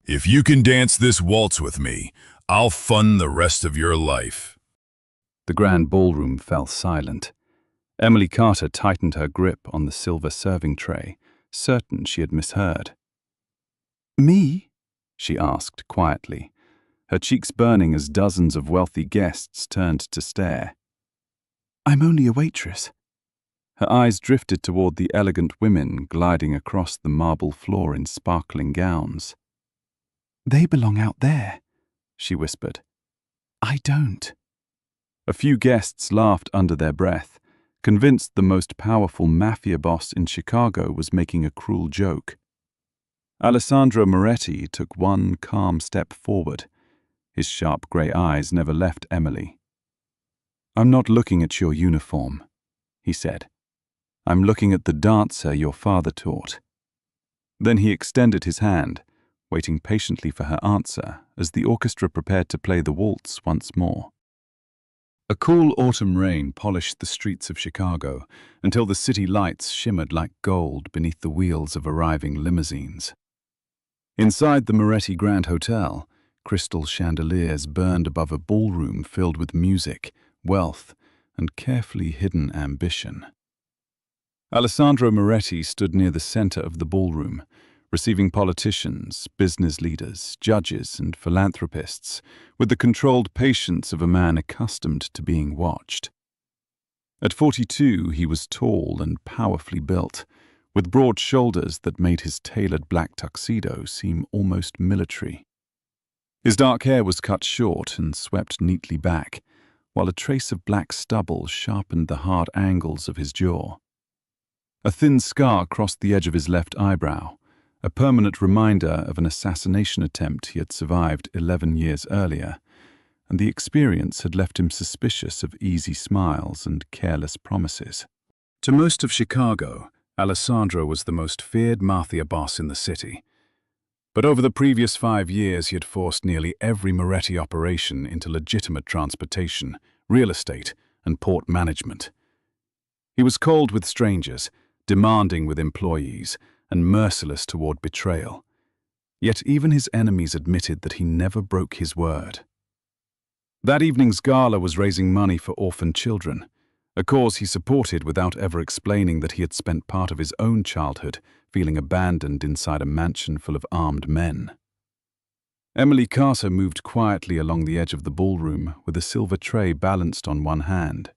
If you can dance this waltz with me, I'll fund the rest of your life. The grand ballroom fell silent. Emily Carter tightened her grip on the silver serving tray, certain she had misheard. "Me?" she asked quietly, her cheeks burning as dozens of wealthy guests turned to stare. "I'm only a waitress." Her eyes drifted toward the elegant women gliding across the marble floor in sparkling gowns. "They belong out there," she whispered. "I don't." A few guests laughed under their breath, convinced the most powerful mafia boss in Chicago was making a cruel joke. Alessandro Moretti took one calm step forward. His sharp grey eyes never left Emily. "I'm not looking at your uniform," he said. "I'm looking at the dancer your father taught." Then he extended his hand, waiting patiently for her answer as the orchestra prepared to play the waltz once more. A cool autumn rain polished the streets of Chicago until the city lights shimmered like gold beneath the wheels of arriving limousines. Inside the Moretti Grand Hotel, crystal chandeliers burned above a ballroom filled with music, wealth, and carefully hidden ambition. Alessandro Moretti stood near the center of the ballroom, receiving politicians, business leaders, judges, and philanthropists with the controlled patience of a man accustomed to being watched. At 42, he was tall and powerfully built, with broad shoulders that made his tailored black tuxedo seem almost military. His dark hair was cut short and swept neatly back, while a trace of black stubble sharpened the hard angles of his jaw. A thin scar crossed the edge of his left eyebrow, a permanent reminder of an assassination attempt he had survived 11 years earlier, and the experience had left him suspicious of easy smiles and careless promises. To most of Chicago, Alessandro was the most feared mafia boss in the city. But over the previous 5 years, he had forced nearly every Moretti operation into legitimate transportation, real estate, and port management. He was cold with strangers, demanding with employees, and merciless toward betrayal. Yet even his enemies admitted that he never broke his word. That evening's gala was raising money for orphan children, a cause he supported without ever explaining that he had spent part of his own childhood feeling abandoned inside a mansion full of armed men. Emily Carter moved quietly along the edge of the ballroom with a silver tray balanced on one hand.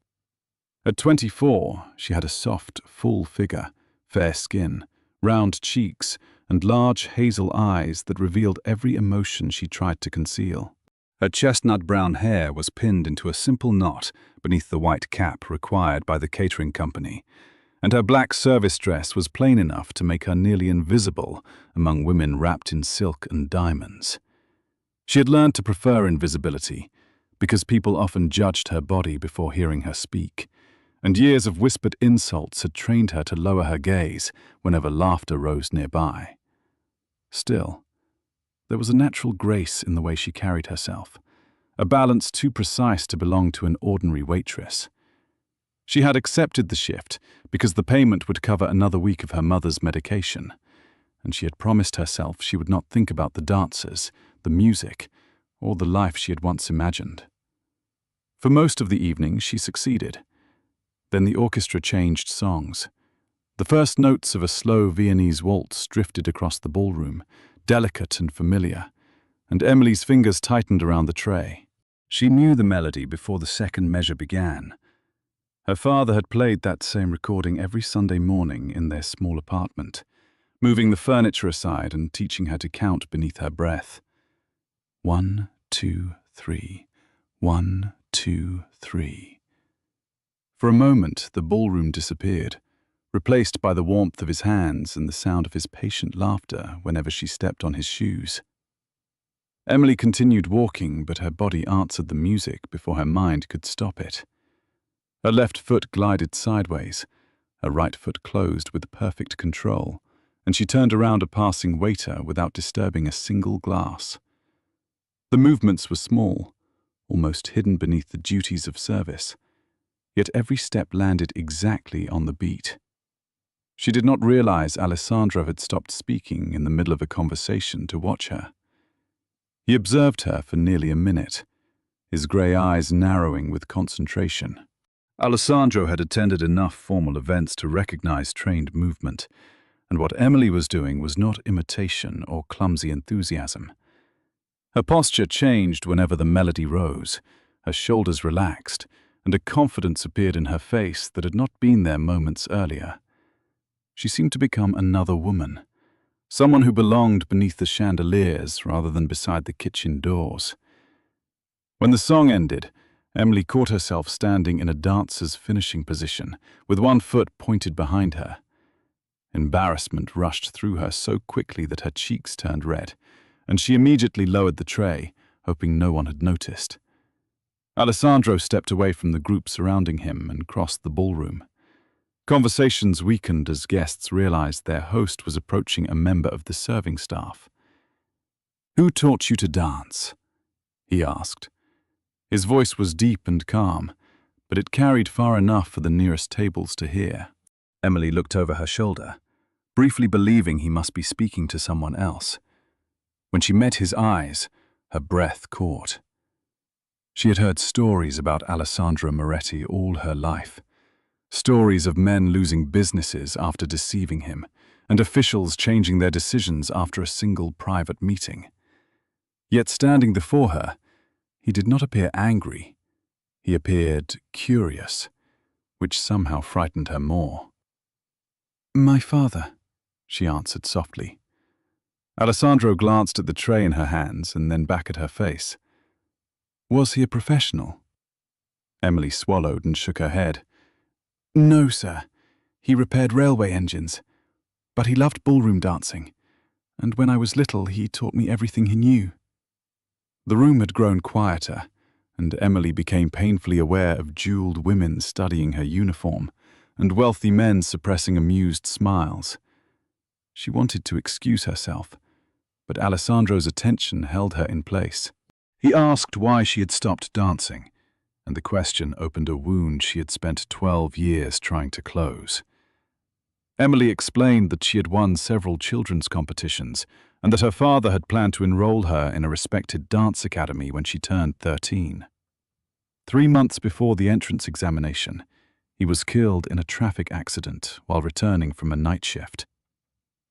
At 24, she had a soft, full figure, fair skin, round cheeks, and large hazel eyes that revealed every emotion she tried to conceal. Her chestnut-brown hair was pinned into a simple knot beneath the white cap required by the catering company, and her black service dress was plain enough to make her nearly invisible among women wrapped in silk and diamonds. She had learned to prefer invisibility, because people often judged her body before hearing her speak, and years of whispered insults had trained her to lower her gaze whenever laughter rose nearby. Still, there was a natural grace in the way she carried herself, a balance too precise to belong to an ordinary waitress. She had accepted the shift because the payment would cover another week of her mother's medication, and she had promised herself she would not think about the dancers, the music, or the life she had once imagined. For most of the evening, she succeeded. Then the orchestra changed songs. The first notes of a slow Viennese waltz drifted across the ballroom, delicate and familiar, and Emily's fingers tightened around the tray. She knew the melody before the second measure began. Her father had played that same recording every Sunday morning in their small apartment, moving the furniture aside and teaching her to count beneath her breath. 1, 2, 3. 1, 2, 3. For a moment, the ballroom disappeared, replaced by the warmth of his hands and the sound of his patient laughter whenever she stepped on his shoes. Emily continued walking, but her body answered the music before her mind could stop it. Her left foot glided sideways, her right foot closed with perfect control, and she turned around a passing waiter without disturbing a single glass. The movements were small, almost hidden beneath the duties of service, yet every step landed exactly on the beat. She did not realize Alessandro had stopped speaking in the middle of a conversation to watch her. He observed her for nearly a minute, his grey eyes narrowing with concentration. Alessandro had attended enough formal events to recognize trained movement, and what Emily was doing was not imitation or clumsy enthusiasm. Her posture changed whenever the melody rose, her shoulders relaxed, and a confidence appeared in her face that had not been there moments earlier. She seemed to become another woman, someone who belonged beneath the chandeliers rather than beside the kitchen doors. When the song ended, Emily caught herself standing in a dancer's finishing position, with one foot pointed behind her. Embarrassment rushed through her so quickly that her cheeks turned red, and she immediately lowered the tray, hoping no one had noticed. Alessandro stepped away from the group surrounding him and crossed the ballroom. Conversations weakened as guests realized their host was approaching a member of the serving staff. "Who taught you to dance?" he asked. His voice was deep and calm, but it carried far enough for the nearest tables to hear. Emily looked over her shoulder, briefly believing he must be speaking to someone else. When she met his eyes, her breath caught. She had heard stories about Alessandro Moretti all her life. Stories of men losing businesses after deceiving him, and officials changing their decisions after a single private meeting. Yet standing before her, he did not appear angry. He appeared curious, which somehow frightened her more. "My father," she answered softly. Alessandro glanced at the tray in her hands and then back at her face. "Was he a professional?" Emily swallowed and shook her head. "No, sir. He repaired railway engines. But he loved ballroom dancing, and when I was little he taught me everything he knew." The room had grown quieter, and Emily became painfully aware of jeweled women studying her uniform, and wealthy men suppressing amused smiles. She wanted to excuse herself, but Alessandro's attention held her in place. He asked why she had stopped dancing, and the question opened a wound she had spent 12 years trying to close. Emily explained that she had won several children's competitions, and that her father had planned to enroll her in a respected dance academy when she turned 13. 3 months before the entrance examination, he was killed in a traffic accident while returning from a night shift.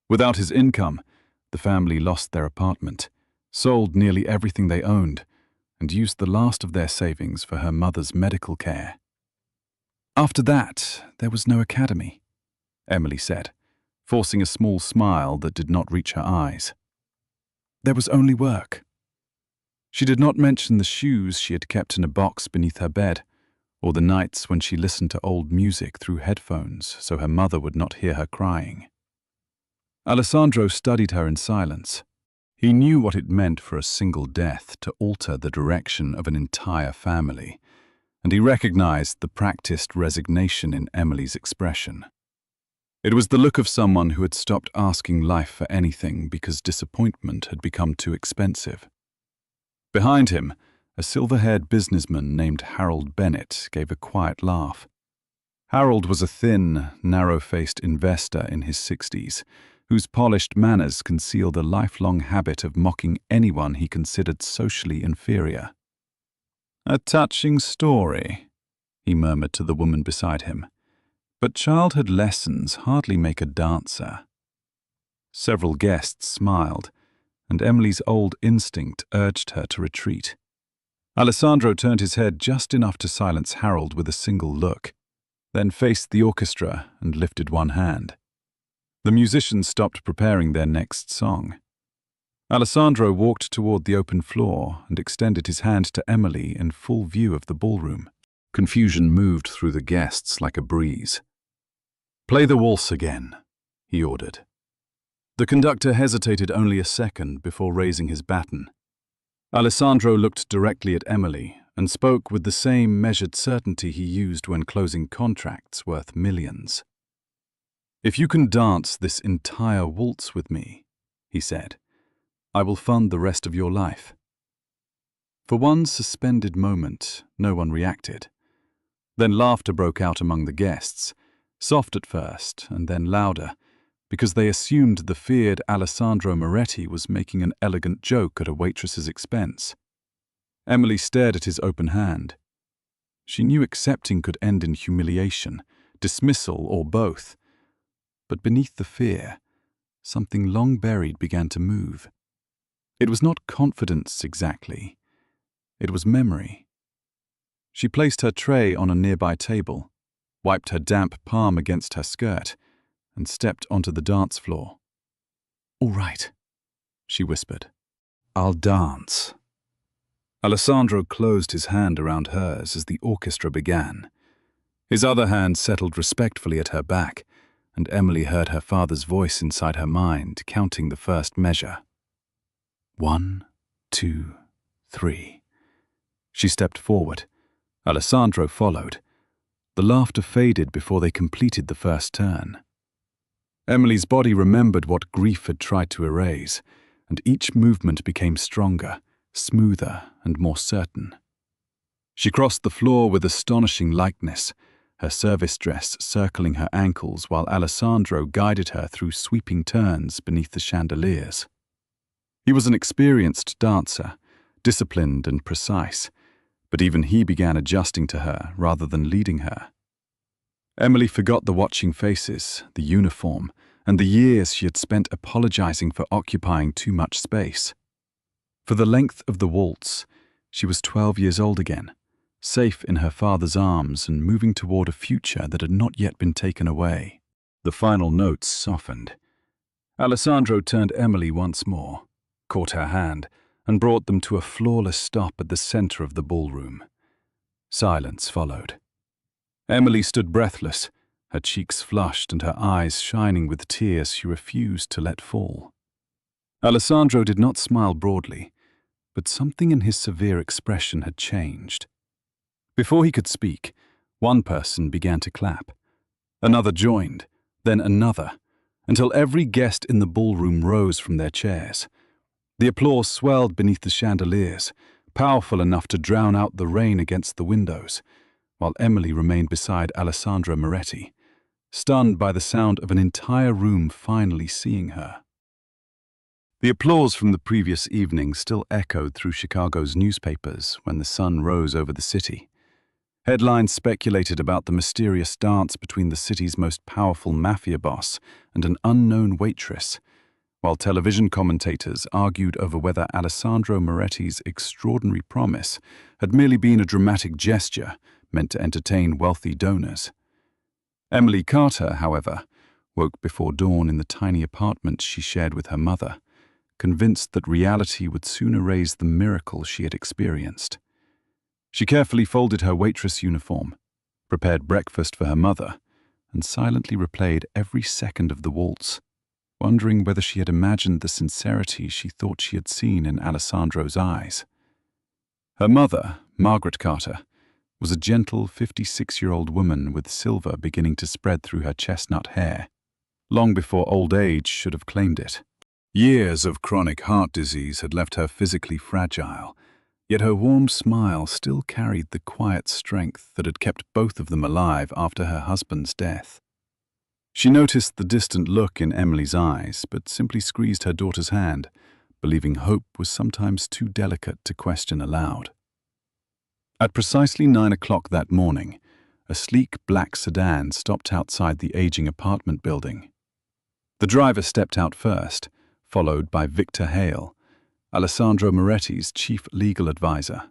Without his income, the family lost their apartment, sold nearly everything they owned, and used the last of their savings for her mother's medical care. "After that, there was no academy," Emily said, forcing a small smile that did not reach her eyes. "There was only work." She did not mention the shoes she had kept in a box beneath her bed, or the nights when she listened to old music through headphones so her mother would not hear her crying. Alessandro studied her in silence. He knew what it meant for a single death to alter the direction of an entire family, and he recognized the practiced resignation in Emily's expression. It was the look of someone who had stopped asking life for anything because disappointment had become too expensive. Behind him, a silver-haired businessman named Harold Bennett gave a quiet laugh. Harold was a thin, narrow-faced investor in his 60s, whose polished manners concealed a lifelong habit of mocking anyone he considered socially inferior. "A touching story," he murmured to the woman beside him. "But childhood lessons hardly make a dancer." Several guests smiled, and Emily's old instinct urged her to retreat. Alessandro turned his head just enough to silence Harold with a single look, then faced the orchestra and lifted one hand. The musicians stopped preparing their next song. Alessandro walked toward the open floor and extended his hand to Emily in full view of the ballroom. Confusion moved through the guests like a breeze. "Play the waltz again," he ordered. The conductor hesitated only a second before raising his baton. Alessandro looked directly at Emily and spoke with the same measured certainty he used when closing contracts worth millions. "If you can dance this entire waltz with me," he said, "I will fund the rest of your life." For one suspended moment, no one reacted. Then laughter broke out among the guests, soft at first and then louder, because they assumed the feared Alessandro Moretti was making an elegant joke at a waitress's expense. Emily stared at his open hand. She knew accepting could end in humiliation, dismissal, or both. But beneath the fear, something long buried began to move. It was not confidence exactly. It was memory. She placed her tray on a nearby table, wiped her damp palm against her skirt, and stepped onto the dance floor. "All right," she whispered. "I'll dance." Alessandro closed his hand around hers as the orchestra began. His other hand settled respectfully at her back, and Emily heard her father's voice inside her mind, counting the first measure. 1, 2, 3. She stepped forward. Alessandro followed. The laughter faded before they completed the first turn. Emily's body remembered what grief had tried to erase, and each movement became stronger, smoother, and more certain. She crossed the floor with astonishing lightness, her service dress circling her ankles while Alessandro guided her through sweeping turns beneath the chandeliers. He was an experienced dancer, disciplined and precise, but even he began adjusting to her rather than leading her. Emily forgot the watching faces, the uniform, and the years she had spent apologizing for occupying too much space. For the length of the waltz, she was 12 years old again, safe in her father's arms and moving toward a future that had not yet been taken away. The final notes softened. Alessandro turned Emily once more, caught her hand, and brought them to a flawless stop at the center of the ballroom. Silence followed. Emily stood breathless, her cheeks flushed and her eyes shining with tears she refused to let fall. Alessandro did not smile broadly, but something in his severe expression had changed. Before he could speak, one person began to clap. Another joined, then another, until every guest in the ballroom rose from their chairs. The applause swelled beneath the chandeliers, powerful enough to drown out the rain against the windows, while Emily remained beside Alessandro Moretti, stunned by the sound of an entire room finally seeing her. The applause from the previous evening still echoed through Chicago's newspapers when the sun rose over the city. Headlines speculated about the mysterious dance between the city's most powerful mafia boss and an unknown waitress, while television commentators argued over whether Alessandro Moretti's extraordinary promise had merely been a dramatic gesture meant to entertain wealthy donors. Emily Carter, however, woke before dawn in the tiny apartment she shared with her mother, convinced that reality would soon erase the miracle she had experienced. She carefully folded her waitress uniform, prepared breakfast for her mother, and silently replayed every second of the waltz, wondering whether she had imagined the sincerity she thought she had seen in Alessandro's eyes. Her mother, Margaret Carter, was a gentle 56-year-old woman with silver beginning to spread through her chestnut hair, long before old age should have claimed it. Years of chronic heart disease had left her physically fragile, yet her warm smile still carried the quiet strength that had kept both of them alive after her husband's death. She noticed the distant look in Emily's eyes, but simply squeezed her daughter's hand, believing hope was sometimes too delicate to question aloud. At precisely 9 o'clock that morning, a sleek black sedan stopped outside the aging apartment building. The driver stepped out first, followed by Victor Hale, Alessandro Moretti's chief legal advisor.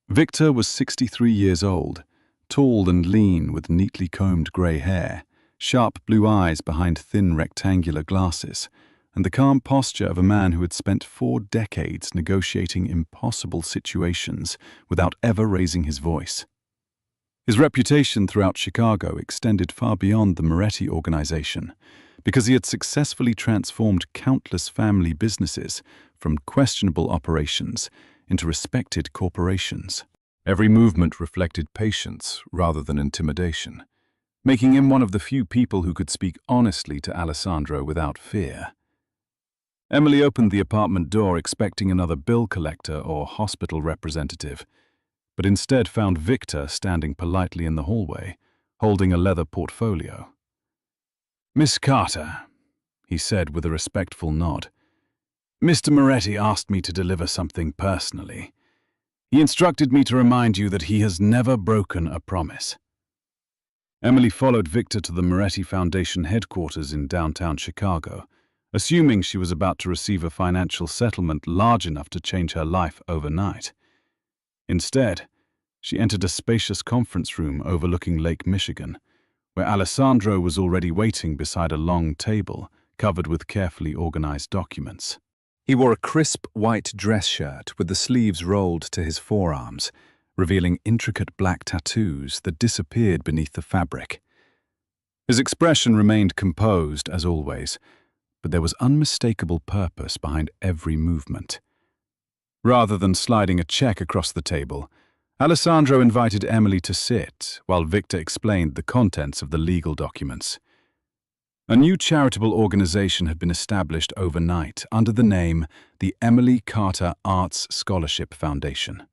Victor was 63 years old, tall and lean with neatly combed grey hair, sharp blue eyes behind thin rectangular glasses, and the calm posture of a man who had spent 4 decades negotiating impossible situations without ever raising his voice. His reputation throughout Chicago extended far beyond the Moretti organization, because he had successfully transformed countless family businesses from questionable operations into respected corporations. Every movement reflected patience rather than intimidation, making him one of the few people who could speak honestly to Alessandro without fear. Emily opened the apartment door expecting another bill collector or hospital representative, but instead found Victor standing politely in the hallway, holding a leather portfolio. "Miss Carter," he said with a respectful nod. "Mr. Moretti asked me to deliver something personally. He instructed me to remind you that he has never broken a promise." Emily followed Victor to the Moretti Foundation headquarters in downtown Chicago, assuming she was about to receive a financial settlement large enough to change her life overnight. Instead, she entered a spacious conference room overlooking Lake Michigan, where Alessandro was already waiting beside a long table covered with carefully organized documents. He wore a crisp white dress shirt with the sleeves rolled to his forearms, revealing intricate black tattoos that disappeared beneath the fabric. His expression remained composed as always, but there was unmistakable purpose behind every movement. Rather than sliding a check across the table, Alessandro invited Emily to sit while Victor explained the contents of the legal documents. A new charitable organization had been established overnight under the name the Emily Carter Arts Scholarship Foundation.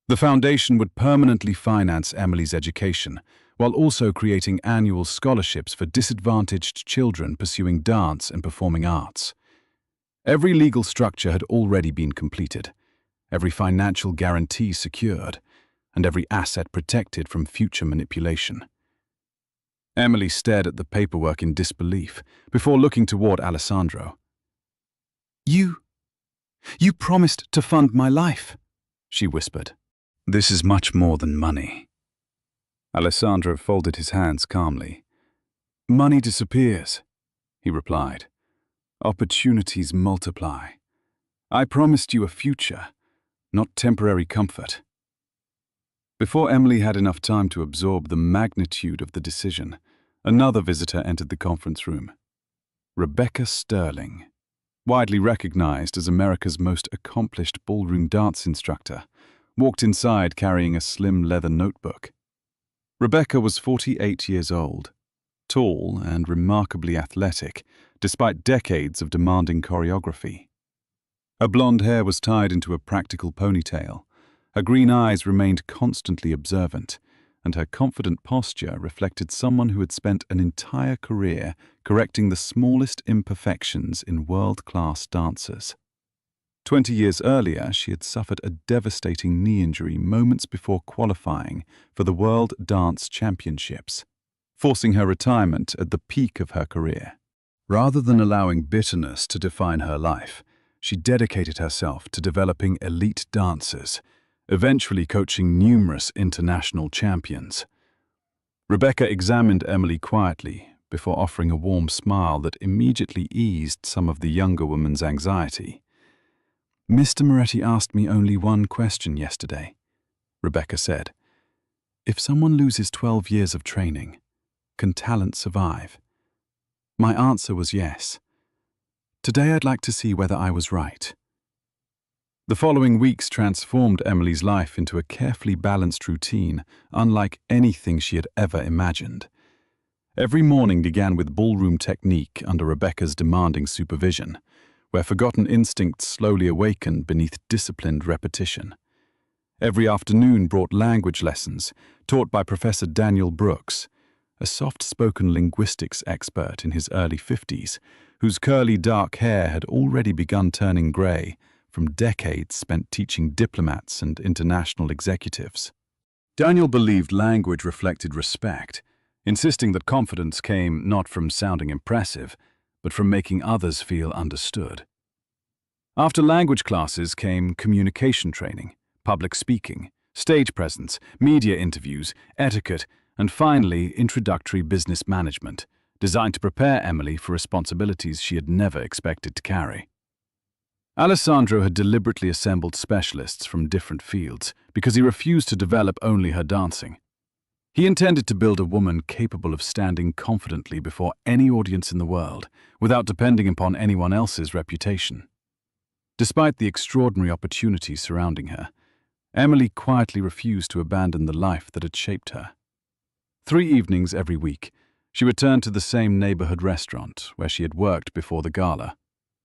The foundation would permanently finance Emily's education, while also creating annual scholarships for disadvantaged children pursuing dance and performing arts. Every legal structure had already been completed, every financial guarantee secured, and every asset protected from future manipulation. Emily stared at the paperwork in disbelief before looking toward Alessandro. You promised to fund my life," she whispered. "This is much more than money." Alessandro folded his hands calmly. "Money disappears," he replied. "Opportunities multiply. I promised you a future, not temporary comfort." Before Emily had enough time to absorb the magnitude of the decision, another visitor entered the conference room. Rebecca Sterling, widely recognized as America's most accomplished ballroom dance instructor, walked inside carrying a slim leather notebook. Rebecca was 48 years old, tall and remarkably athletic, despite decades of demanding choreography. Her blonde hair was tied into a practical ponytail, her green eyes remained constantly observant, and her confident posture reflected someone who had spent an entire career correcting the smallest imperfections in world-class dancers. 20 years earlier, she had suffered a devastating knee injury moments before qualifying for the World Dance Championships, forcing her retirement at the peak of her career. Rather than allowing bitterness to define her life, she dedicated herself to developing elite dancers, eventually coaching numerous international champions. Rebecca examined Emily quietly before offering a warm smile that immediately eased some of the younger woman's anxiety. "Mr. Moretti asked me only one question yesterday," Rebecca said. "If someone loses 12 years of training, can talent survive?" My answer was yes. Today I'd like to see whether I was right. The following weeks transformed Emily's life into a carefully balanced routine, unlike anything she had ever imagined. Every morning began with ballroom technique under Rebecca's demanding supervision, where forgotten instincts slowly awakened beneath disciplined repetition. Every afternoon brought language lessons, taught by Professor Daniel Brooks, a soft-spoken linguistics expert in his early 50s, whose curly dark hair had already begun turning grey from decades spent teaching diplomats and international executives. Daniel believed language reflected respect, insisting that confidence came not from sounding impressive, but from making others feel understood. After language classes came communication training, public speaking, stage presence, media interviews, etiquette, and finally introductory business management, designed to prepare Emily for responsibilities she had never expected to carry. Alessandro had deliberately assembled specialists from different fields because he refused to develop only her dancing. He intended to build a woman capable of standing confidently before any audience in the world, without depending upon anyone else's reputation. Despite the extraordinary opportunities surrounding her, Emily quietly refused to abandon the life that had shaped her. 3 evenings every week, she returned to the same neighborhood restaurant where she had worked before the gala,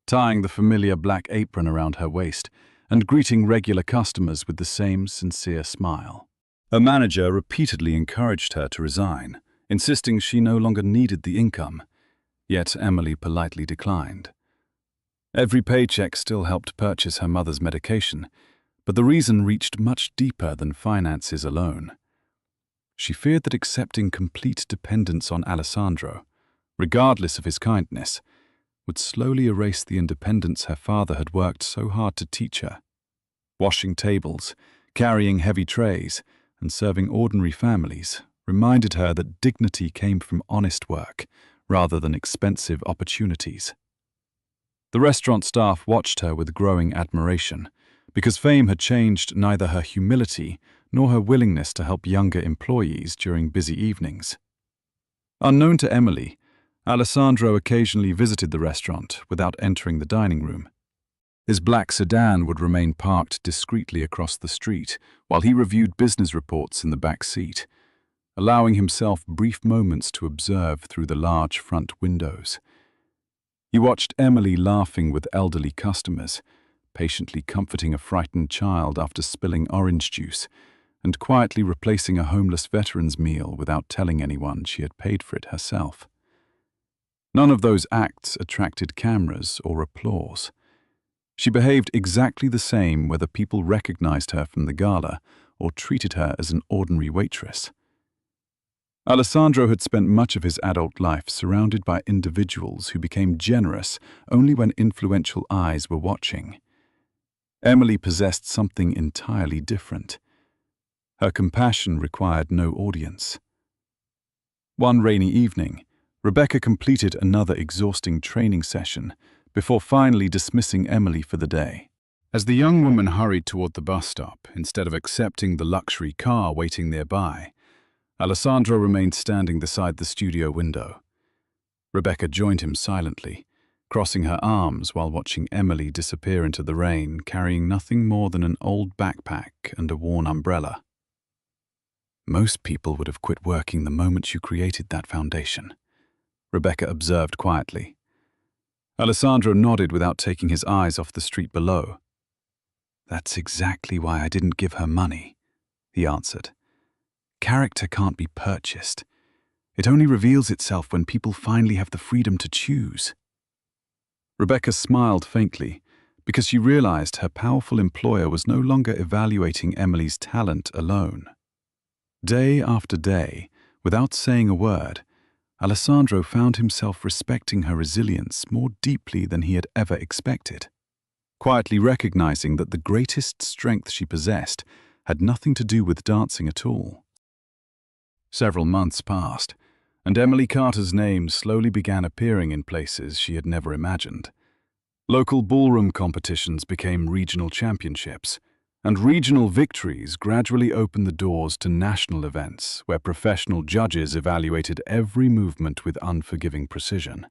tying the familiar black apron around her waist and greeting regular customers with the same sincere smile. Her manager repeatedly encouraged her to resign, insisting she no longer needed the income. Yet Emily politely declined. Every paycheck still helped purchase her mother's medication, but the reason reached much deeper than finances alone. She feared that accepting complete dependence on Alessandro, regardless of his kindness, would slowly erase the independence her father had worked so hard to teach her. Washing tables, carrying heavy trays, and serving ordinary families reminded her that dignity came from honest work rather than expensive opportunities. The restaurant staff watched her with growing admiration, because fame had changed neither her humility nor her willingness to help younger employees during busy evenings. Unknown to Emily, Alessandro occasionally visited the restaurant without entering the dining room. His black sedan would remain parked discreetly across the street while he reviewed business reports in the back seat, allowing himself brief moments to observe through the large front windows. He watched Emily laughing with elderly customers, patiently comforting a frightened child after spilling orange juice, and quietly replacing a homeless veteran's meal without telling anyone she had paid for it herself. None of those acts attracted cameras or applause. She behaved exactly the same whether people recognized her from the gala or treated her as an ordinary waitress. Alessandro had spent much of his adult life surrounded by individuals who became generous only when influential eyes were watching. Emily possessed something entirely different. Her compassion required no audience. One rainy evening, Rebecca completed another exhausting training session before finally dismissing Emily for the day. As the young woman hurried toward the bus stop, instead of accepting the luxury car waiting nearby, Alessandro remained standing beside the studio window. Rebecca joined him silently, crossing her arms while watching Emily disappear into the rain, carrying nothing more than an old backpack and a worn umbrella. "Most people would have quit working the moment you created that foundation," Rebecca observed quietly. Alessandro nodded without taking his eyes off the street below. "That's exactly why I didn't give her money," he answered. "Character can't be purchased. It only reveals itself when people finally have the freedom to choose." Rebecca smiled faintly because she realized her powerful employer was no longer evaluating Emily's talent alone. Day after day, without saying a word, Alessandro found himself respecting her resilience more deeply than he had ever expected, quietly recognizing that the greatest strength she possessed had nothing to do with dancing at all. Several months passed, and Emily Carter's name slowly began appearing in places she had never imagined. Local ballroom competitions became regional championships, and regional victories gradually opened the doors to national events where professional judges evaluated every movement with unforgiving precision.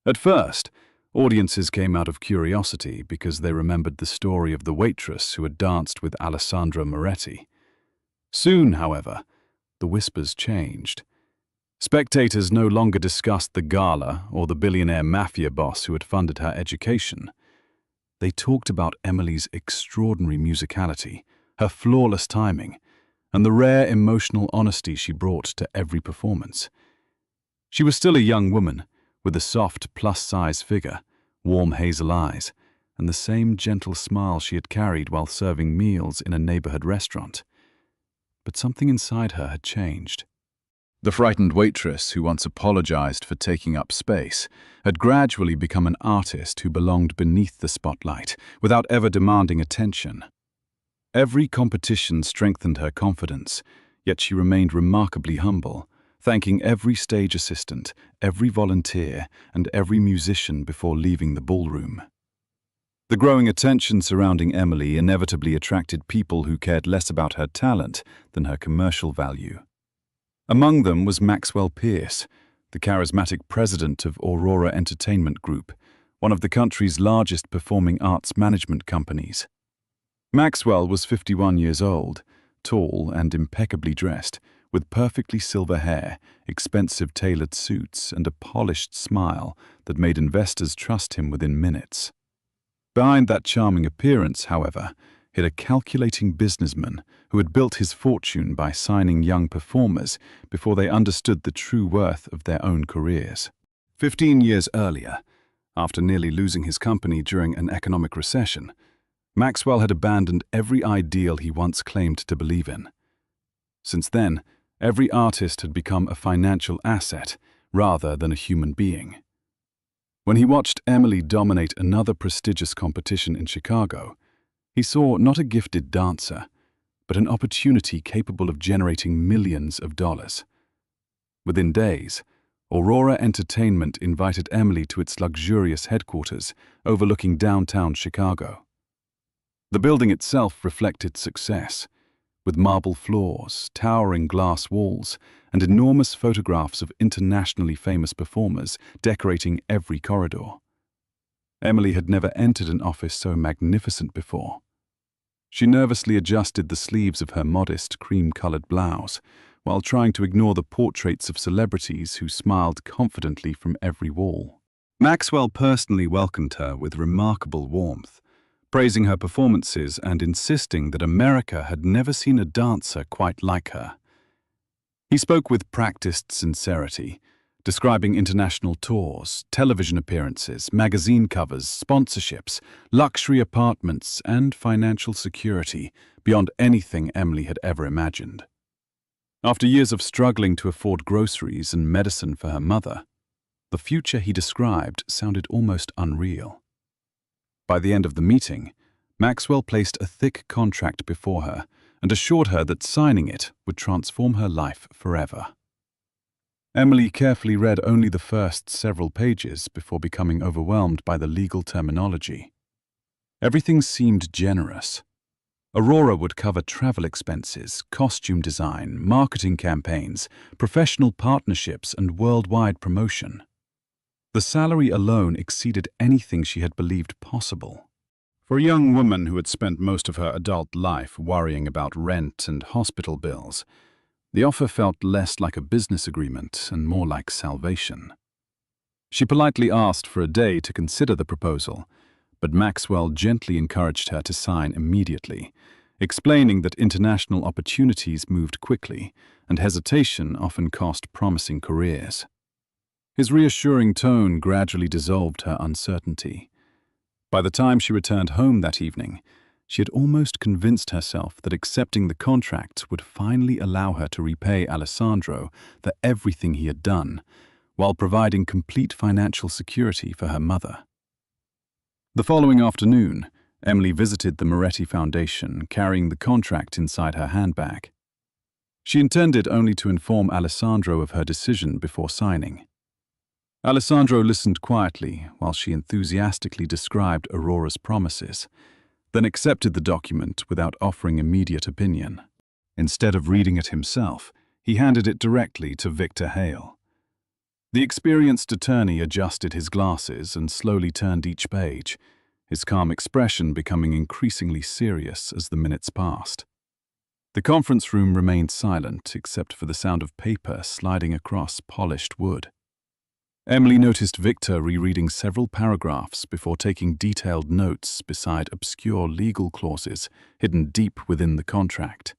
At first, audiences came out of curiosity because they remembered the story of the waitress who had danced with Alessandro Moretti. Soon, however, the whispers changed. Spectators no longer discussed the gala or the billionaire mafia boss who had funded her education. They talked about Emily's extraordinary musicality, her flawless timing, and the rare emotional honesty she brought to every performance. She was still a young woman, with a soft, plus-size figure, warm hazel eyes, and the same gentle smile she had carried while serving meals in a neighborhood restaurant. But something inside her had changed. The frightened waitress who once apologized for taking up space had gradually become an artist who belonged beneath the spotlight, without ever demanding attention. Every competition strengthened her confidence, yet she remained remarkably humble, thanking every stage assistant, every volunteer, and every musician before leaving the ballroom. The growing attention surrounding Emily inevitably attracted people who cared less about her talent than her commercial value. Among them was Maxwell Pierce, the charismatic president of Aurora Entertainment Group, one of the country's largest performing arts management companies. Maxwell was 51 years old, tall and impeccably dressed, with perfectly silver hair, expensive tailored suits, and a polished smile that made investors trust him within minutes. Behind that charming appearance, however, hid a calculating businessman who had built his fortune by signing young performers before they understood the true worth of their own careers. 15 years earlier, after nearly losing his company during an economic recession, Maxwell had abandoned every ideal he once claimed to believe in. Since then, every artist had become a financial asset rather than a human being. When he watched Emily dominate another prestigious competition in Chicago, he saw not a gifted dancer, but an opportunity capable of generating millions of dollars. Within days, Aurora Entertainment invited Emily to its luxurious headquarters overlooking downtown Chicago. The building itself reflected success, with marble floors, towering glass walls, and enormous photographs of internationally famous performers decorating every corridor. Emily had never entered an office so magnificent before. She nervously adjusted the sleeves of her modest cream-colored blouse, while trying to ignore the portraits of celebrities who smiled confidently from every wall. Maxwell personally welcomed her with remarkable warmth, praising her performances and insisting that America had never seen a dancer quite like her. He spoke with practiced sincerity, describing international tours, television appearances, magazine covers, sponsorships, luxury apartments, and financial security beyond anything Emily had ever imagined. After years of struggling to afford groceries and medicine for her mother, the future he described sounded almost unreal. By the end of the meeting, Maxwell placed a thick contract before her and assured her that signing it would transform her life forever. Emily carefully read only the first several pages before becoming overwhelmed by the legal terminology. Everything seemed generous. Aurora would cover travel expenses, costume design, marketing campaigns, professional partnerships, and worldwide promotion. The salary alone exceeded anything she had believed possible. For a young woman who had spent most of her adult life worrying about rent and hospital bills, the offer felt less like a business agreement and more like salvation. She politely asked for a day to consider the proposal, but Maxwell gently encouraged her to sign immediately, explaining that international opportunities moved quickly and hesitation often cost promising careers. His reassuring tone gradually dissolved her uncertainty. By the time she returned home that evening, she had almost convinced herself that accepting the contract would finally allow her to repay Alessandro for everything he had done, while providing complete financial security for her mother. The following afternoon, Emily visited the Moretti Foundation, carrying the contract inside her handbag. She intended only to inform Alessandro of her decision before signing. Alessandro listened quietly while she enthusiastically described Aurora's promises, then accepted the document without offering immediate opinion. Instead of reading it himself, he handed it directly to Victor Hale. The experienced attorney adjusted his glasses and slowly turned each page, his calm expression becoming increasingly serious as the minutes passed. The conference room remained silent except for the sound of paper sliding across polished wood. Emily noticed Victor rereading several paragraphs before taking detailed notes beside obscure legal clauses hidden deep within the contract.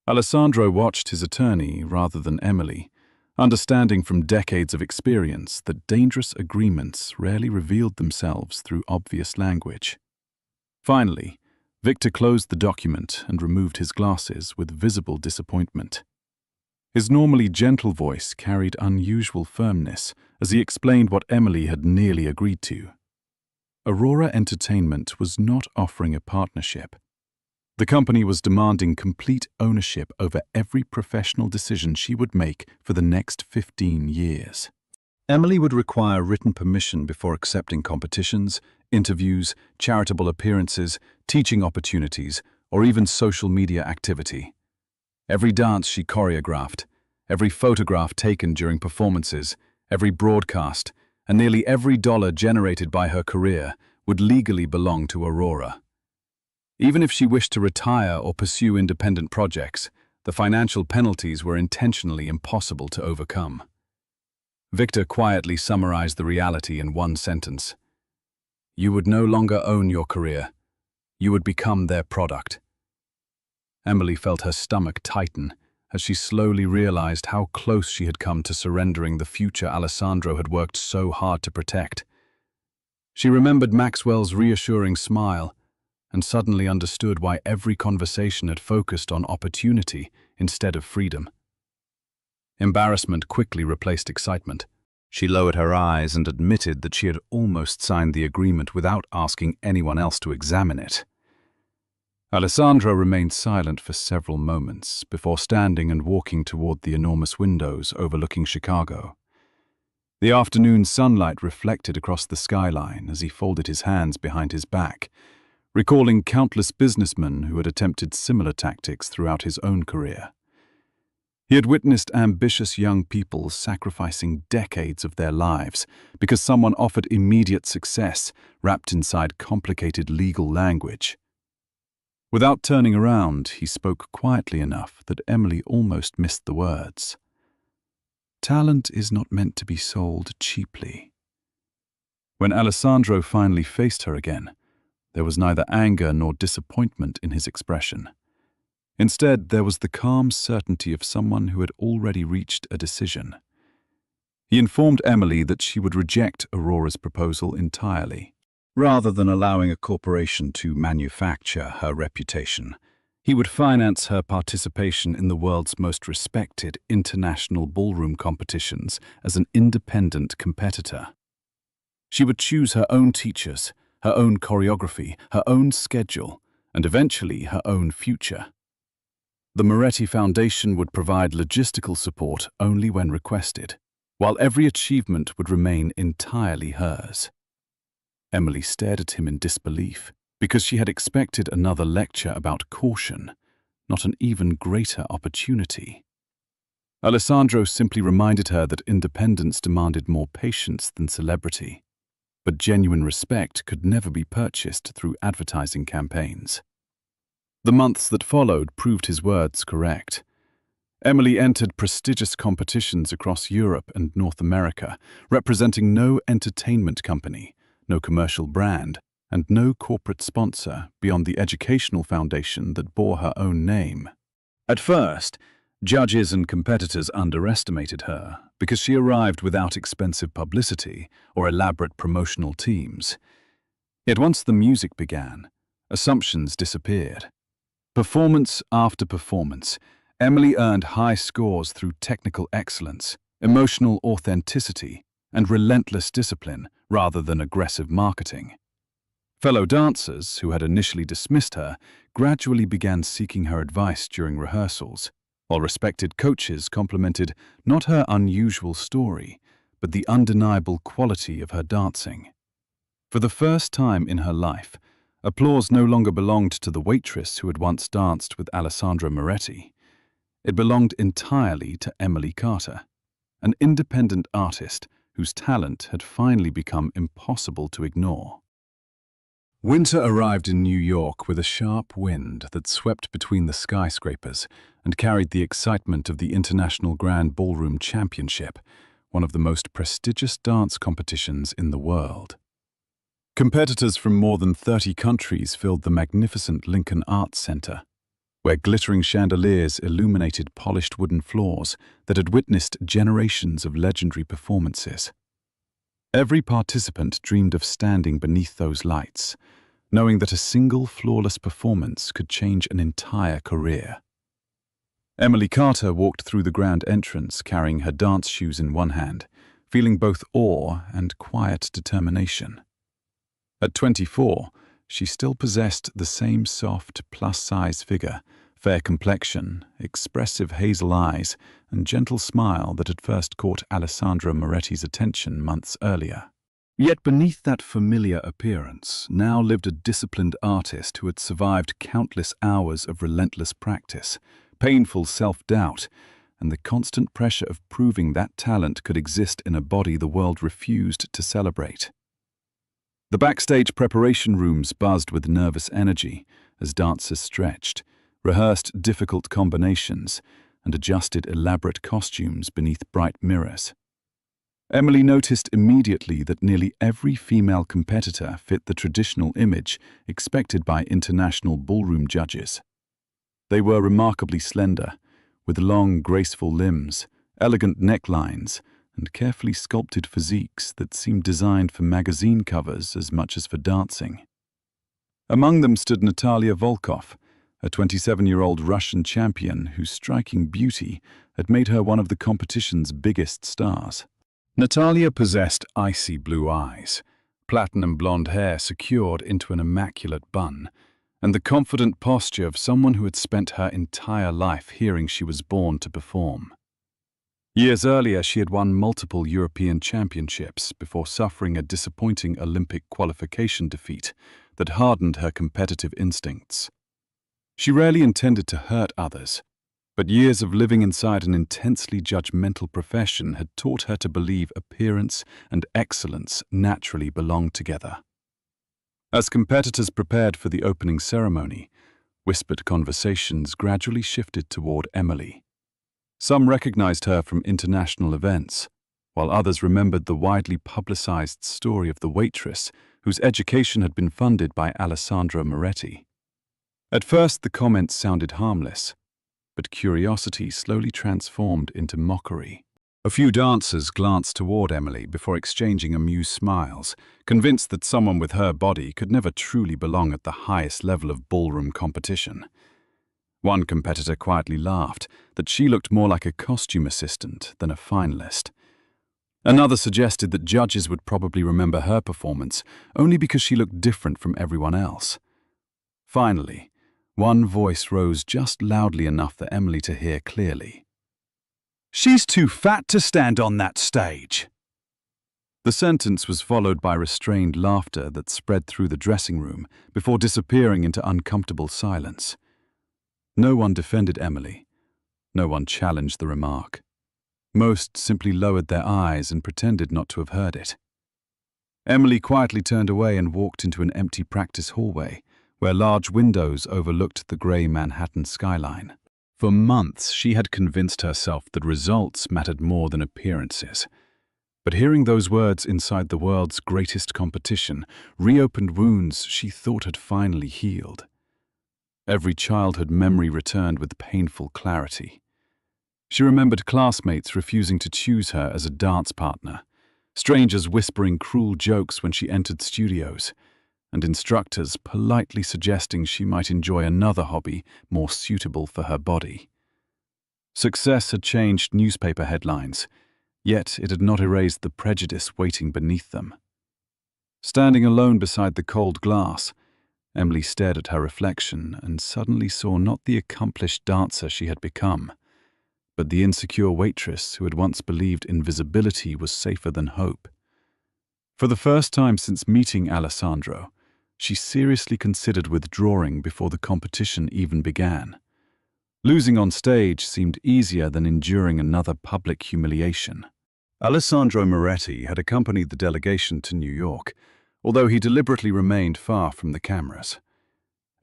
Alessandro watched his attorney rather than Emily, understanding from decades of experience that dangerous agreements rarely revealed themselves through obvious language. Finally, Victor closed the document and removed his glasses with visible disappointment. His normally gentle voice carried unusual firmness as he explained what Emily had nearly agreed to. Aurora Entertainment was not offering a partnership. The company was demanding complete ownership over every professional decision she would make for the next 15 years. Emily would require written permission before accepting competitions, interviews, charitable appearances, teaching opportunities, or even social media activity. Every dance she choreographed, every photograph taken during performances, every broadcast, and nearly every dollar generated by her career would legally belong to Aurora. Even if she wished to retire or pursue independent projects, the financial penalties were intentionally impossible to overcome. Victor quietly summarized the reality in one sentence. You would no longer own your career. You would become their product. Emily felt her stomach tighten, as she slowly realized how close she had come to surrendering the future Alessandro had worked so hard to protect. She remembered Maxwell's reassuring smile and suddenly understood why every conversation had focused on opportunity instead of freedom. Embarrassment quickly replaced excitement. She lowered her eyes and admitted that she had almost signed the agreement without asking anyone else to examine it. Alessandro remained silent for several moments before standing and walking toward the enormous windows overlooking Chicago. The afternoon sunlight reflected across the skyline as he folded his hands behind his back, recalling countless businessmen who had attempted similar tactics throughout his own career. He had witnessed ambitious young people sacrificing decades of their lives because someone offered immediate success wrapped inside complicated legal language. Without turning around, he spoke quietly enough that Emily almost missed the words. Talent is not meant to be sold cheaply. When Alessandro finally faced her again, there was neither anger nor disappointment in his expression. Instead, there was the calm certainty of someone who had already reached a decision. He informed Emily that she would reject Aurora's proposal entirely. Rather than allowing a corporation to manufacture her reputation, he would finance her participation in the world's most respected international ballroom competitions as an independent competitor. She would choose her own teachers, her own choreography, her own schedule, and eventually her own future. The Moretti Foundation would provide logistical support only when requested, while every achievement would remain entirely hers. Emily stared at him in disbelief, because she had expected another lecture about caution, not an even greater opportunity. Alessandro simply reminded her that independence demanded more patience than celebrity, but genuine respect could never be purchased through advertising campaigns. The months that followed proved his words correct. Emily entered prestigious competitions across Europe and North America, representing no entertainment company, no commercial brand, and no corporate sponsor beyond the educational foundation that bore her own name. At first, judges and competitors underestimated her because she arrived without expensive publicity or elaborate promotional teams. Yet once the music began, assumptions disappeared. Performance after performance, Emily earned high scores through technical excellence, emotional authenticity, and relentless discipline rather than aggressive marketing. Fellow dancers, who had initially dismissed her, gradually began seeking her advice during rehearsals, while respected coaches complimented not her unusual story, but the undeniable quality of her dancing. For the first time in her life, applause no longer belonged to the waitress who had once danced with Alessandro Moretti. It belonged entirely to Emily Carter, an independent artist whose talent had finally become impossible to ignore. Winter arrived in New York with a sharp wind that swept between the skyscrapers and carried the excitement of the International Grand Ballroom Championship, one of the most prestigious dance competitions in the world. Competitors from more than 30 countries filled the magnificent Lincoln Arts Center, where glittering chandeliers illuminated polished wooden floors that had witnessed generations of legendary performances. Every participant dreamed of standing beneath those lights, knowing that a single flawless performance could change an entire career. Emily Carter walked through the grand entrance carrying her dance shoes in one hand, feeling both awe and quiet determination. At 24, she still possessed the same soft, plus-size figure, fair complexion, expressive hazel eyes, and gentle smile that had first caught Alessandro Moretti's attention months earlier. Yet beneath that familiar appearance now lived a disciplined artist who had survived countless hours of relentless practice, painful self-doubt, and the constant pressure of proving that talent could exist in a body the world refused to celebrate. The backstage preparation rooms buzzed with nervous energy as dancers stretched, rehearsed difficult combinations, and adjusted elaborate costumes beneath bright mirrors. Emily noticed immediately that nearly every female competitor fit the traditional image expected by international ballroom judges. They were remarkably slender, with long, graceful limbs, elegant necklines, and carefully sculpted physiques that seemed designed for magazine covers as much as for dancing. Among them stood Natalia Volkov, a 27-year-old Russian champion whose striking beauty had made her one of the competition's biggest stars. Natalia possessed icy blue eyes, platinum blonde hair secured into an immaculate bun, and the confident posture of someone who had spent her entire life hearing she was born to perform. Years earlier, she had won multiple European championships before suffering a disappointing Olympic qualification defeat that hardened her competitive instincts. She rarely intended to hurt others, but years of living inside an intensely judgmental profession had taught her to believe appearance and excellence naturally belonged together. As competitors prepared for the opening ceremony, whispered conversations gradually shifted toward Emily. Some recognized her from international events, while others remembered the widely publicized story of the waitress whose education had been funded by Alessandro Moretti. At first, the comments sounded harmless, but curiosity slowly transformed into mockery. A few dancers glanced toward Emily before exchanging amused smiles, convinced that someone with her body could never truly belong at the highest level of ballroom competition. One competitor quietly laughed that she looked more like a costume assistant than a finalist. Another suggested that judges would probably remember her performance only because she looked different from everyone else. Finally, one voice rose just loudly enough for Emily to hear clearly. "She's too fat to stand on that stage." The sentence was followed by restrained laughter that spread through the dressing room before disappearing into uncomfortable silence. No one defended Emily. No one challenged the remark. Most simply lowered their eyes and pretended not to have heard it. Emily quietly turned away and walked into an empty practice hallway, where large windows overlooked the grey Manhattan skyline. For months, she had convinced herself that results mattered more than appearances. But hearing those words inside the world's greatest competition reopened wounds she thought had finally healed. Every childhood memory returned with painful clarity. She remembered classmates refusing to choose her as a dance partner, strangers whispering cruel jokes when she entered studios, and instructors politely suggesting she might enjoy another hobby more suitable for her body. Success had changed newspaper headlines, yet it had not erased the prejudice waiting beneath them. Standing alone beside the cold glass, Emily stared at her reflection and suddenly saw not the accomplished dancer she had become, but the insecure waitress who had once believed invisibility was safer than hope. For the first time since meeting Alessandro, she seriously considered withdrawing before the competition even began. Losing on stage seemed easier than enduring another public humiliation. Alessandro Moretti had accompanied the delegation to New York, although he deliberately remained far from the cameras.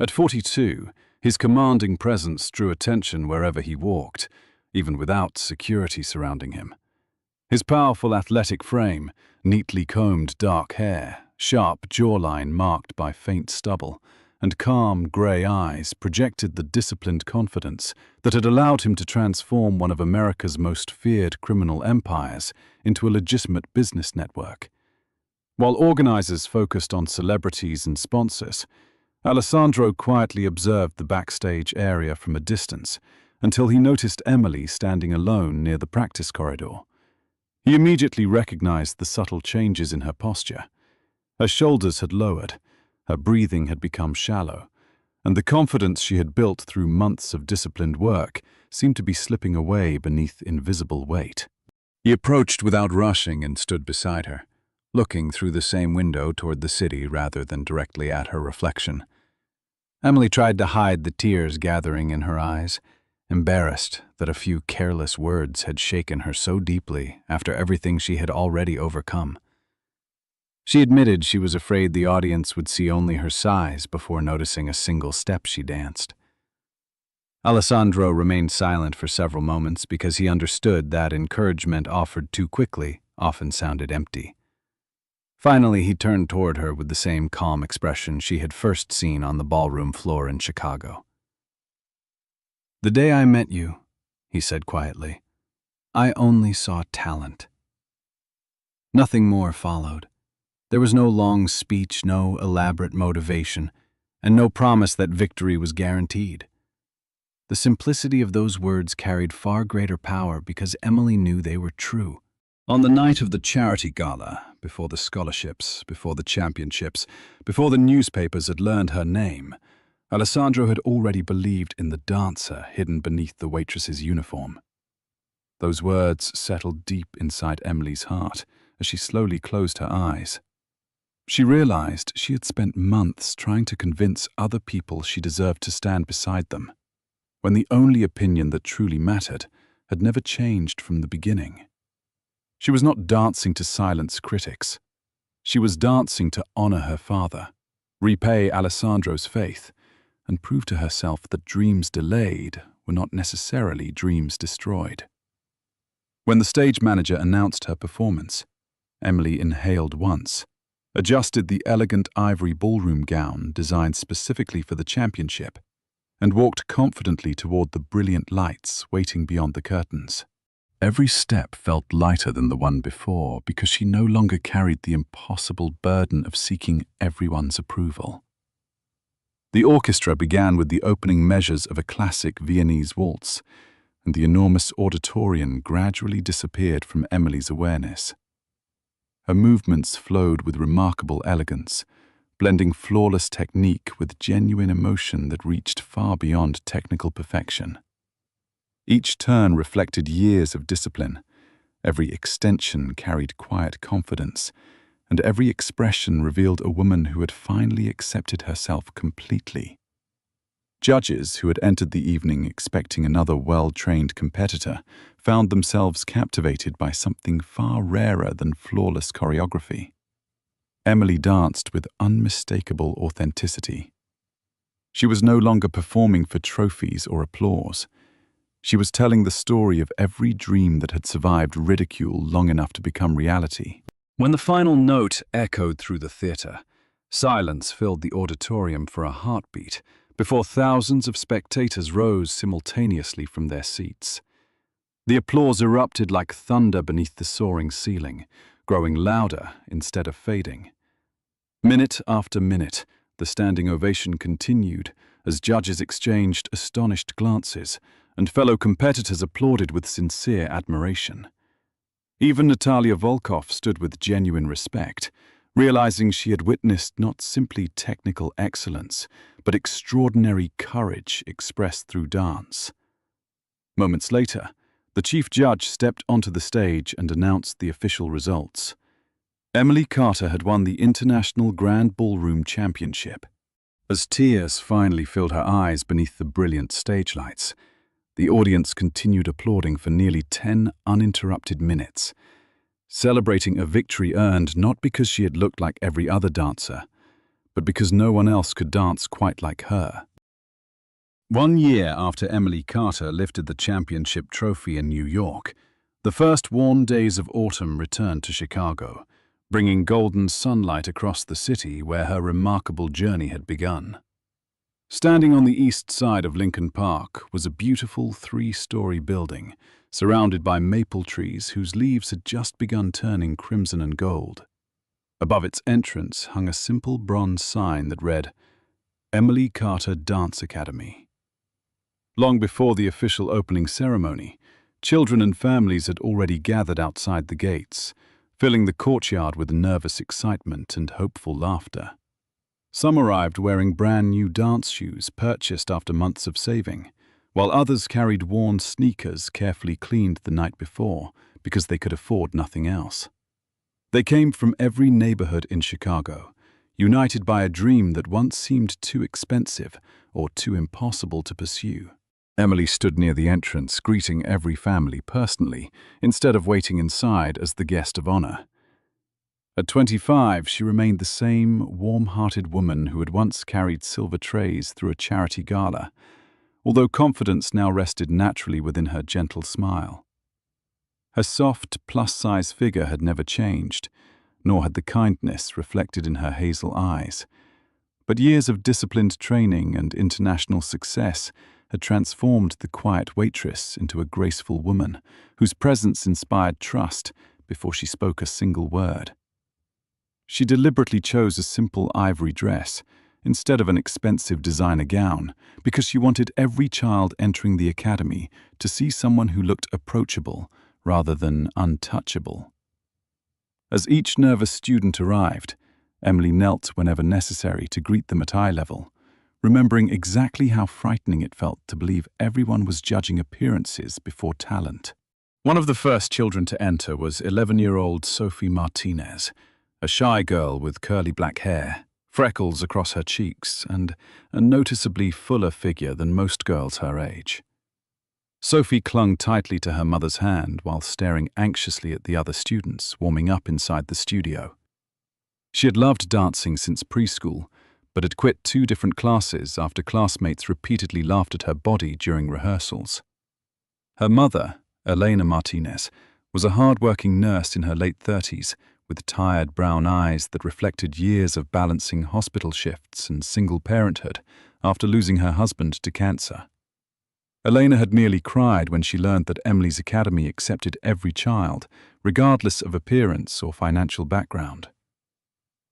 At 42, his commanding presence drew attention wherever he walked, even without security surrounding him. His powerful athletic frame, neatly combed dark hair, sharp jawline marked by faint stubble, and calm grey eyes projected the disciplined confidence that had allowed him to transform one of America's most feared criminal empires into a legitimate business network. While organizers focused on celebrities and sponsors, Alessandro quietly observed the backstage area from a distance until he noticed Emily standing alone near the practice corridor. He immediately recognized the subtle changes in her posture. Her shoulders had lowered, her breathing had become shallow, and the confidence she had built through months of disciplined work seemed to be slipping away beneath invisible weight. He approached without rushing and stood beside her, looking through the same window toward the city rather than directly at her reflection. Emily tried to hide the tears gathering in her eyes, embarrassed that a few careless words had shaken her so deeply after everything she had already overcome. She admitted she was afraid the audience would see only her size before noticing a single step she danced. Alessandro remained silent for several moments because he understood that encouragement offered too quickly often sounded empty. Finally, he turned toward her with the same calm expression she had first seen on the ballroom floor in Chicago. "The day I met you," he said quietly. "I only saw talent." Nothing more followed. There was no long speech, no elaborate motivation, and no promise that victory was guaranteed. The simplicity of those words carried far greater power because Emily knew they were true. On the night of the charity gala, before the scholarships, before the championships, before the newspapers had learned her name, Alessandro had already believed in the dancer hidden beneath the waitress's uniform. Those words settled deep inside Emily's heart as she slowly closed her eyes. She realized she had spent months trying to convince other people she deserved to stand beside them, when the only opinion that truly mattered had never changed from the beginning. She was not dancing to silence critics. She was dancing to honor her father, repay Alessandro's faith, and prove to herself that dreams delayed were not necessarily dreams destroyed. When the stage manager announced her performance, Emily inhaled once, adjusted the elegant ivory ballroom gown designed specifically for the championship, and walked confidently toward the brilliant lights waiting beyond the curtains. Every step felt lighter than the one before because she no longer carried the impossible burden of seeking everyone's approval. The orchestra began with the opening measures of a classic Viennese waltz, and the enormous auditorium gradually disappeared from Emily's awareness. Her movements flowed with remarkable elegance, blending flawless technique with genuine emotion that reached far beyond technical perfection. Each turn reflected years of discipline, every extension carried quiet confidence, and every expression revealed a woman who had finally accepted herself completely. Judges who had entered the evening expecting another well-trained competitor found themselves captivated by something far rarer than flawless choreography. Emily danced with unmistakable authenticity. She was no longer performing for trophies or applause. She was telling the story of every dream that had survived ridicule long enough to become reality. When the final note echoed through the theater, silence filled the auditorium for a heartbeat before thousands of spectators rose simultaneously from their seats. The applause erupted like thunder beneath the soaring ceiling, growing louder instead of fading. Minute after minute, the standing ovation continued as judges exchanged astonished glances and fellow competitors applauded with sincere admiration. Even Natalia Volkov stood with genuine respect, realizing she had witnessed not simply technical excellence, but extraordinary courage expressed through dance. Moments later, the chief judge stepped onto the stage and announced the official results. Emily Carter had won the International Grand Ballroom Championship. As tears finally filled her eyes beneath the brilliant stage lights, the audience continued applauding for nearly 10 uninterrupted minutes, celebrating a victory earned not because she had looked like every other dancer, but because no one else could dance quite like her. 1 year after Emily Carter lifted the championship trophy in New York, the first warm days of autumn returned to Chicago, bringing golden sunlight across the city where her remarkable journey had begun. Standing on the east side of Lincoln Park was a beautiful 3-story building, surrounded by maple trees whose leaves had just begun turning crimson and gold. Above its entrance hung a simple bronze sign that read, "Emily Carter Dance Academy." Long before the official opening ceremony, children and families had already gathered outside the gates, filling the courtyard with nervous excitement and hopeful laughter. Some arrived wearing brand new dance shoes purchased after months of saving, while others carried worn sneakers carefully cleaned the night before because they could afford nothing else. They came from every neighborhood in Chicago, united by a dream that once seemed too expensive or too impossible to pursue. Emily stood near the entrance, greeting every family personally, instead of waiting inside as the guest of honor. At 25, she remained the same warm-hearted woman who had once carried silver trays through a charity gala, although confidence now rested naturally within her gentle smile. Her soft, plus-size figure had never changed, nor had the kindness reflected in her hazel eyes. But years of disciplined training and international success had transformed the quiet waitress into a graceful woman whose presence inspired trust before she spoke a single word. She deliberately chose a simple ivory dress instead of an expensive designer gown because she wanted every child entering the academy to see someone who looked approachable rather than untouchable. As each nervous student arrived, Emily knelt whenever necessary to greet them at eye level, remembering exactly how frightening it felt to believe everyone was judging appearances before talent. One of the first children to enter was 11-year-old Sophie Martinez, a shy girl with curly black hair, freckles across her cheeks, and a noticeably fuller figure than most girls her age. Sophie clung tightly to her mother's hand while staring anxiously at the other students warming up inside the studio. She had loved dancing since preschool, but had quit 2 different classes after classmates repeatedly laughed at her body during rehearsals. Her mother, Elena Martinez, was a hard-working nurse in her late 30s, with tired brown eyes that reflected years of balancing hospital shifts and single parenthood after losing her husband to cancer. Elena had nearly cried when she learned that Emily's academy accepted every child, regardless of appearance or financial background.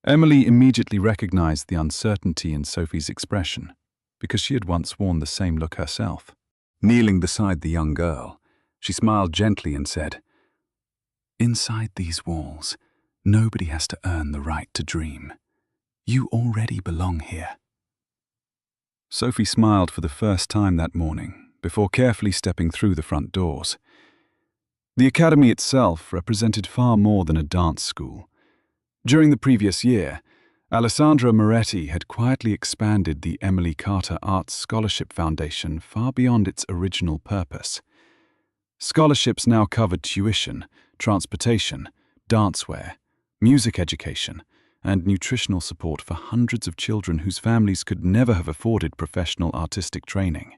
Emily immediately recognized the uncertainty in Sophie's expression, because she had once worn the same look herself. Kneeling beside the young girl, she smiled gently and said, "Inside these walls, nobody has to earn the right to dream. You already belong here." Sophie smiled for the first time that morning, before carefully stepping through the front doors. The academy itself represented far more than a dance school. During the previous year, Alessandra Moretti had quietly expanded the Emily Carter Arts Scholarship Foundation far beyond its original purpose. Scholarships now covered tuition, transportation, dancewear, music education, and nutritional support for hundreds of children whose families could never have afforded professional artistic training.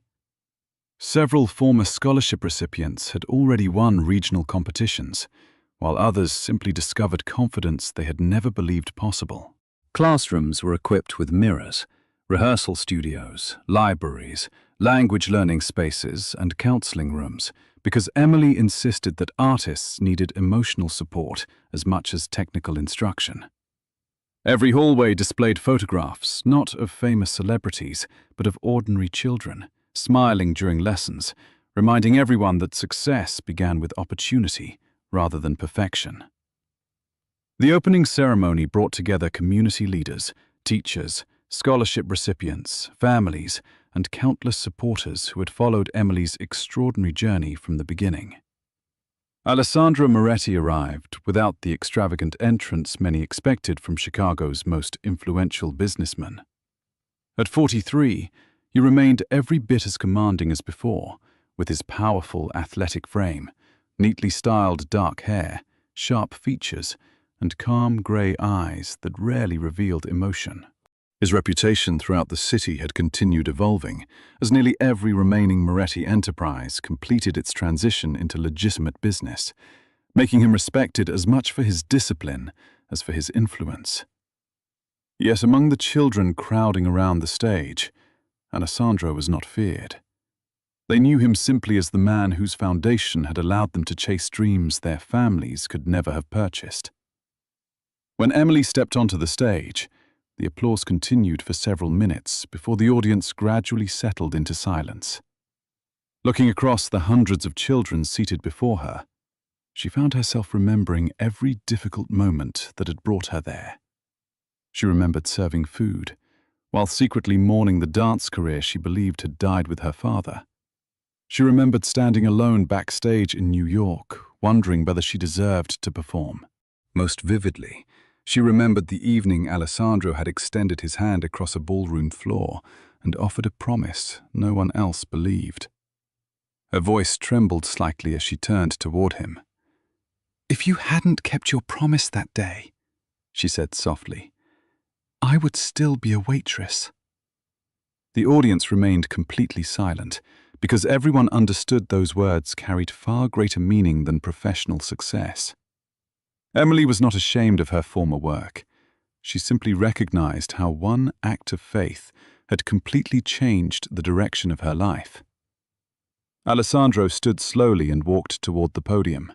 Several former scholarship recipients had already won regional competitions, while others simply discovered confidence they had never believed possible. Classrooms were equipped with mirrors, rehearsal studios, libraries, language learning spaces, and counseling rooms, because Emily insisted that artists needed emotional support as much as technical instruction. Every hallway displayed photographs, not of famous celebrities, but of ordinary children, smiling during lessons, reminding everyone that success began with opportunity rather than perfection. The opening ceremony brought together community leaders, teachers, scholarship recipients, families, and countless supporters who had followed Emily's extraordinary journey from the beginning. Alessandra Moretti arrived without the extravagant entrance many expected from Chicago's most influential businessman. At 43, he remained every bit as commanding as before, with his powerful, athletic frame, neatly styled dark hair, sharp features, and calm grey eyes that rarely revealed emotion. His reputation throughout the city had continued evolving, as nearly every remaining Moretti enterprise completed its transition into legitimate business, making him respected as much for his discipline as for his influence. Yet among the children crowding around the stage, Alessandro was not feared. They knew him simply as the man whose foundation had allowed them to chase dreams their families could never have purchased. When Emily stepped onto the stage, the applause continued for several minutes before the audience gradually settled into silence. Looking across the hundreds of children seated before her, she found herself remembering every difficult moment that had brought her there. She remembered serving food, while secretly mourning the dance career she believed had died with her father. She remembered standing alone backstage in New York, wondering whether she deserved to perform. Most vividly, she remembered the evening Alessandro had extended his hand across a ballroom floor and offered a promise no one else believed. Her voice trembled slightly as she turned toward him. "If you hadn't kept your promise that day," she said softly, "I would still be a waitress." The audience remained completely silent, because everyone understood those words carried far greater meaning than professional success. Emily was not ashamed of her former work. She simply recognized how one act of faith had completely changed the direction of her life. Alessandro stood slowly and walked toward the podium.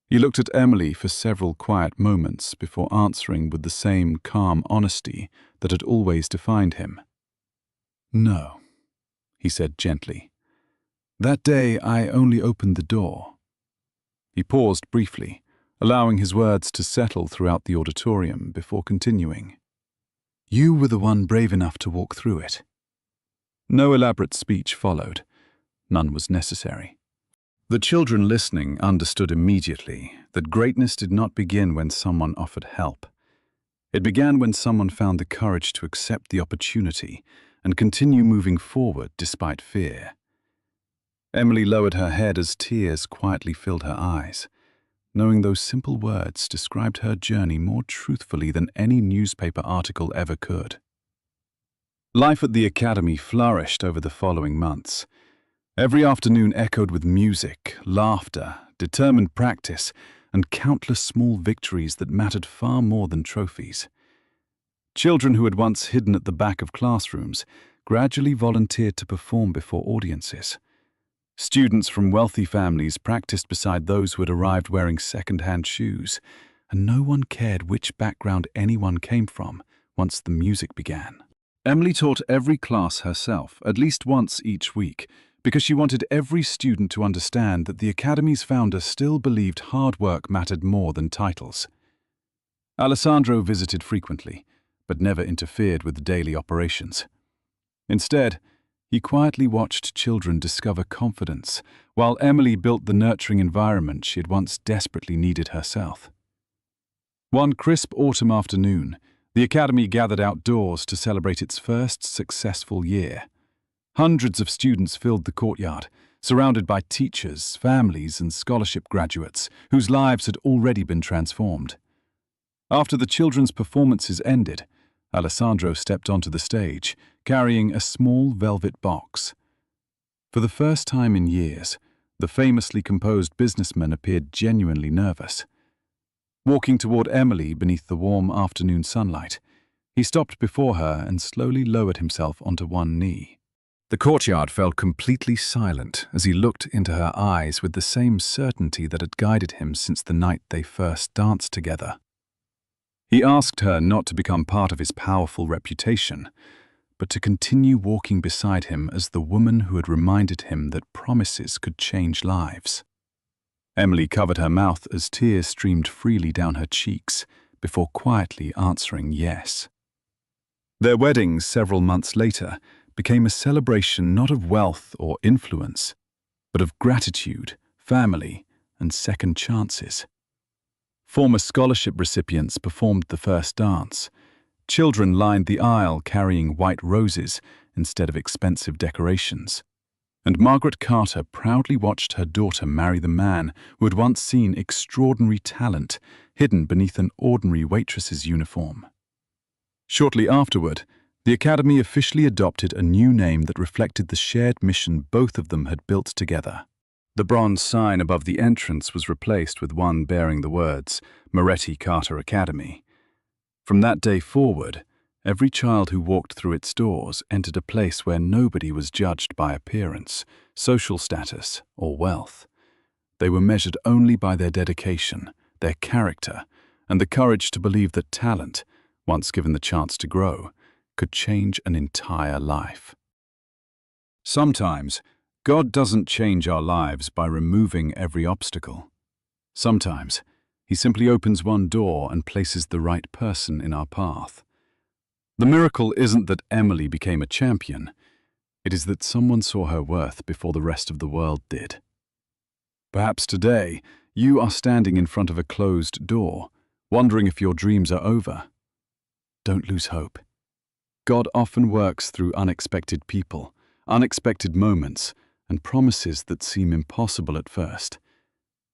He looked at Emily for several quiet moments before answering with the same calm honesty that had always defined him. "No," he said gently. "That day I only opened the door." He paused briefly, allowing his words to settle throughout the auditorium before continuing. "You were the one brave enough to walk through it." No elaborate speech followed. None was necessary. The children listening understood immediately that greatness did not begin when someone offered help. It began when someone found the courage to accept the opportunity and continue moving forward despite fear. Emily lowered her head as tears quietly filled her eyes, knowing those simple words described her journey more truthfully than any newspaper article ever could. Life at the academy flourished over the following months. Every afternoon echoed with music, laughter, determined practice, and countless small victories that mattered far more than trophies. Children who had once hidden at the back of classrooms gradually volunteered to perform before audiences. Students from wealthy families practiced beside those who had arrived wearing second-hand shoes, and no one cared which background anyone came from once the music began. Emily taught every class herself, at least once each week, because she wanted every student to understand that the Academy's founder still believed hard work mattered more than titles. Alessandro visited frequently, but never interfered with daily operations. Instead, he quietly watched children discover confidence, while Emily built the nurturing environment she had once desperately needed herself. One crisp autumn afternoon, the Academy gathered outdoors to celebrate its first successful year. Hundreds of students filled the courtyard, surrounded by teachers, families, and scholarship graduates whose lives had already been transformed. After the children's performances ended, Alessandro stepped onto the stage, carrying a small velvet box. For the first time in years, the famously composed businessman appeared genuinely nervous. Walking toward Emily beneath the warm afternoon sunlight, he stopped before her and slowly lowered himself onto one knee. The courtyard fell completely silent as he looked into her eyes with the same certainty that had guided him since the night they first danced together. He asked her not to become part of his powerful reputation, but to continue walking beside him as the woman who had reminded him that promises could change lives. Emily covered her mouth as tears streamed freely down her cheeks before quietly answering yes. Their wedding, several months later, became a celebration not of wealth or influence, but of gratitude, family, and second chances. Former scholarship recipients performed the first dance. Children lined the aisle carrying white roses instead of expensive decorations. And Margaret Carter proudly watched her daughter marry the man who had once seen extraordinary talent hidden beneath an ordinary waitress's uniform. Shortly afterward, the Academy officially adopted a new name that reflected the shared mission both of them had built together. The bronze sign above the entrance was replaced with one bearing the words, Moretti Carter Academy. From that day forward, every child who walked through its doors entered a place where nobody was judged by appearance, social status, or wealth. They were measured only by their dedication, their character, and the courage to believe that talent, once given the chance to grow, could change an entire life. Sometimes, God doesn't change our lives by removing every obstacle. Sometimes, He simply opens one door and places the right person in our path. The miracle isn't that Emily became a champion. It is that someone saw her worth before the rest of the world did. Perhaps today, you are standing in front of a closed door, wondering if your dreams are over. Don't lose hope. God often works through unexpected people, unexpected moments, and promises that seem impossible at first.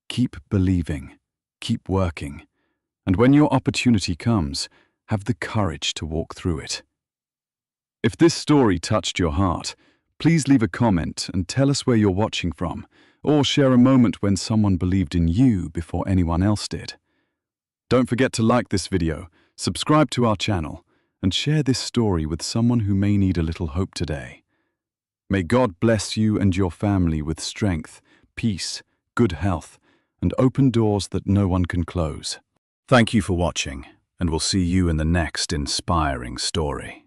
Keep believing, keep working, and when your opportunity comes, have the courage to walk through it. If this story touched your heart, please leave a comment and tell us where you're watching from, or share a moment when someone believed in you before anyone else did. Don't forget to like this video, subscribe to our channel, and share this story with someone who may need a little hope today. May God bless you and your family with strength, peace, good health, and open doors that no one can close. Thank you for watching, and we'll see you in the next inspiring story.